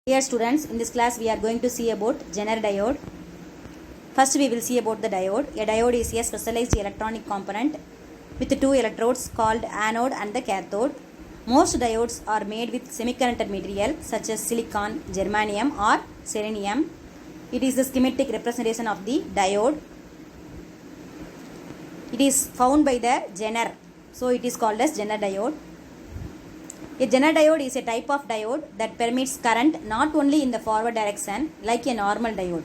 Dear students, in this class we are going to see about Zener diode. First we will see about the diode. A diode is a specialized electronic component with two electrodes called anode and the cathode. Most diodes are made with semiconductor material such as silicon, germanium or selenium. It is the schematic representation of the diode. It is found by the Zener, so it is called as Zener diode. A Zener diode is a type of diode that permits current not only in the forward direction like a normal diode,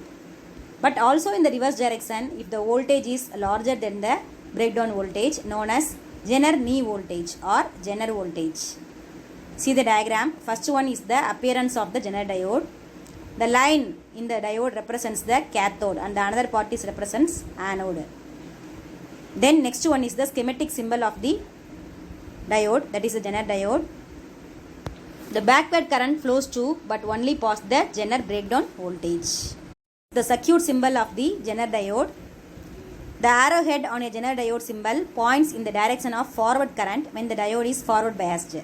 but also in the reverse direction if the voltage is larger than the breakdown voltage, known as Zener knee voltage or Zener voltage. See the diagram. First one is the appearance of the Zener diode. The line in the diode represents the cathode and the another part is represents anode. Then next one is the schematic symbol of the diode, that is the Zener diode. The backward current flows to but only past the Zener breakdown voltage. The circuit symbol of the Zener diode. The arrowhead on a Zener diode symbol points in the direction of forward current when the diode is forward biased.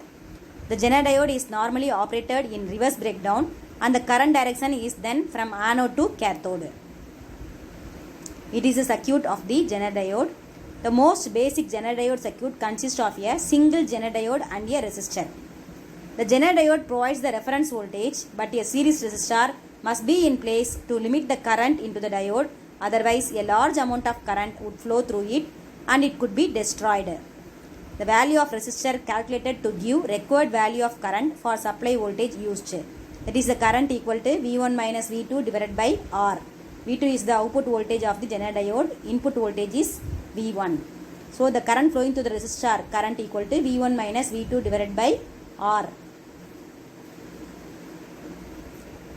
The Zener diode is normally operated in reverse breakdown and the current direction is then from anode to cathode. It is a circuit of the Zener diode. The most basic Zener diode circuit consists of a single Zener diode and a resistor. The Zener diode provides the reference voltage, but a series resistor must be in place to limit the current into the diode, otherwise a large amount of current would flow through it and it could be destroyed. The value of resistor calculated to give required value of current for supply voltage used. That is the current equal to V1 minus V2 divided by R. V2 is the output voltage of the Zener diode, input voltage is V1. So the current flowing to the resistor, current equal to V1 minus V2 divided by R.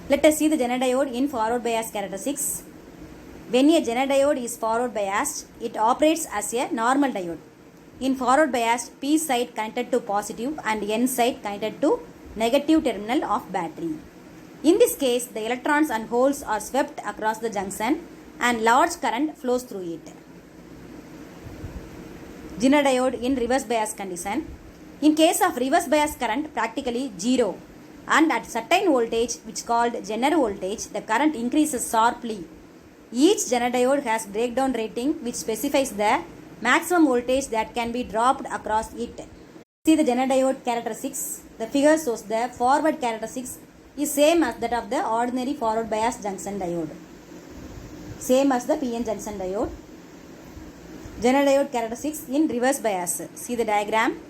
Let us see the Zener diode in forward bias characteristics. When a Zener diode is forward biased, it operates as a normal diode. In forward bias, P side connected to positive and N side connected to negative terminal of battery. In this case, the electrons and holes are swept across the junction and large current flows through it. Zener diode in reverse bias condition. In case of reverse bias current, practically zero. And at certain voltage, which called Zener voltage, the current increases sharply. Each Zener diode has breakdown rating which specifies the maximum voltage that can be dropped across it. See the Zener diode characteristics. The figure shows the forward characteristics is same as that of the ordinary forward bias junction diode. Same as the PN junction diode. Zener diode characteristics in reverse bias. See the diagram.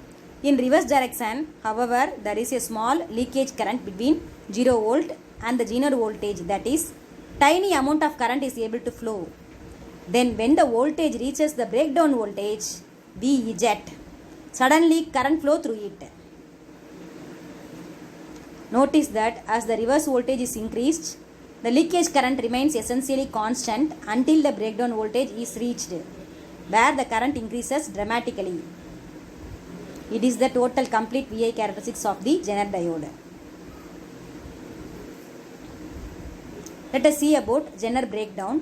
In reverse direction, however, there is a small leakage current between 0 volt and the Zener voltage, that is, tiny amount of current is able to flow. Then when the voltage reaches the breakdown voltage, VZ, suddenly current flow through it. Notice that as the reverse voltage is increased, the leakage current remains essentially constant until the breakdown voltage is reached, where the current increases dramatically. It is the total complete VI characteristics of the Zener diode. Let us see about Zener breakdown.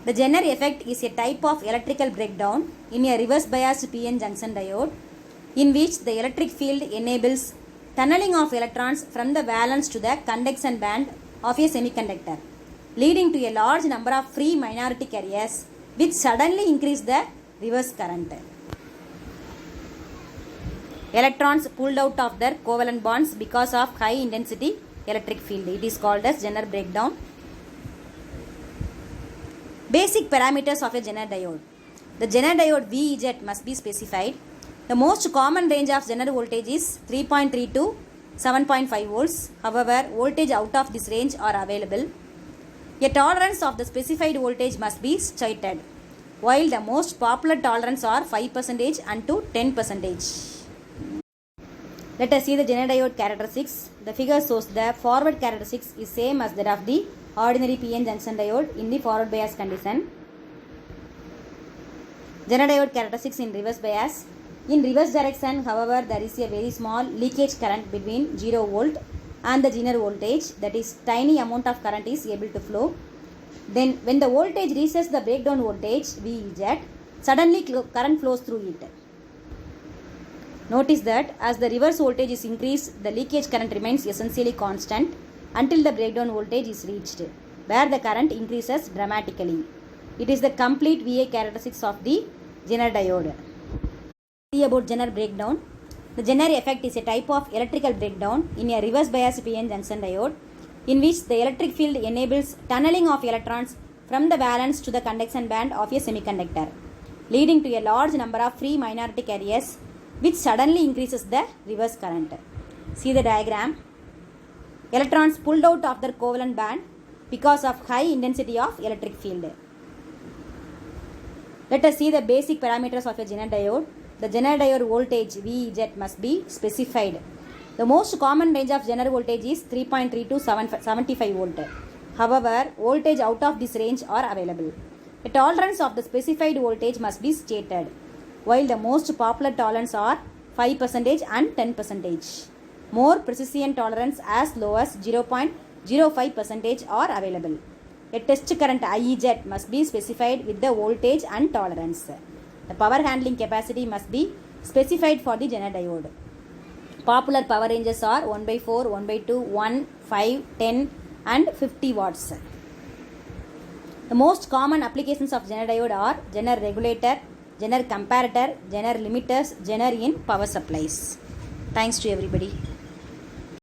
The Zener effect is a type of electrical breakdown in a reverse biased PN junction diode in which the electric field enables tunneling of electrons from the valence to the conduction band of a semiconductor, leading to a large number of free minority carriers which suddenly increase the reverse current. Electrons pulled out of their covalent bonds because of high intensity electric field. It is called as Zener breakdown. Basic parameters of a Zener diode. The Zener diode VZ must be specified. The most common range of Zener voltage is 3.3 to 7.5 volts. However, voltage out of this range are available. A tolerance of the specified voltage must be stated, while the most popular tolerance are 5% and to 10%. Let us see the Zener diode characteristics. The figure shows the forward characteristics is same as that of the ordinary PN junction diode in the forward bias condition. Zener diode characteristics in reverse bias. In reverse direction, however, there is a very small leakage current between 0 volt and the Zener voltage, that is, tiny amount of current is able to flow. Then when the voltage reaches the breakdown voltage VZ, suddenly current flows through it. Notice that as the reverse voltage is increased, the leakage current remains essentially constant until the breakdown voltage is reached, where the current increases dramatically. It is the complete VA characteristics of the Zener diode. See about Zener breakdown. The Zener effect is a type of electrical breakdown in a reverse bias PN junction diode in which the electric field enables tunneling of electrons from the valence to the conduction band of a semiconductor, leading to a large number of free minority carriers, which suddenly increases the reverse current. See the diagram. Electrons pulled out of their covalent band because of high intensity of electric field. Let us see the basic parameters of a Zener diode. The Zener diode voltage VZ must be specified. The most common range of Zener voltage is 3.3 to 75 volt. However, voltage out of this range are available. A tolerance of the specified voltage must be stated, while the most popular tolerance are 5% and 10%. More precision tolerance as low as 0.05% are available. A test current IEZ must be specified with the voltage and tolerance. The power handling capacity must be specified for the Zener diode. Popular power ranges are 1/4, 1/2, 1, 5, 10 and 50 watts. The most common applications of Zener diode are Zener regulator, Zener comparator, Zener limiters, Zener in power supplies. Thanks to everybody.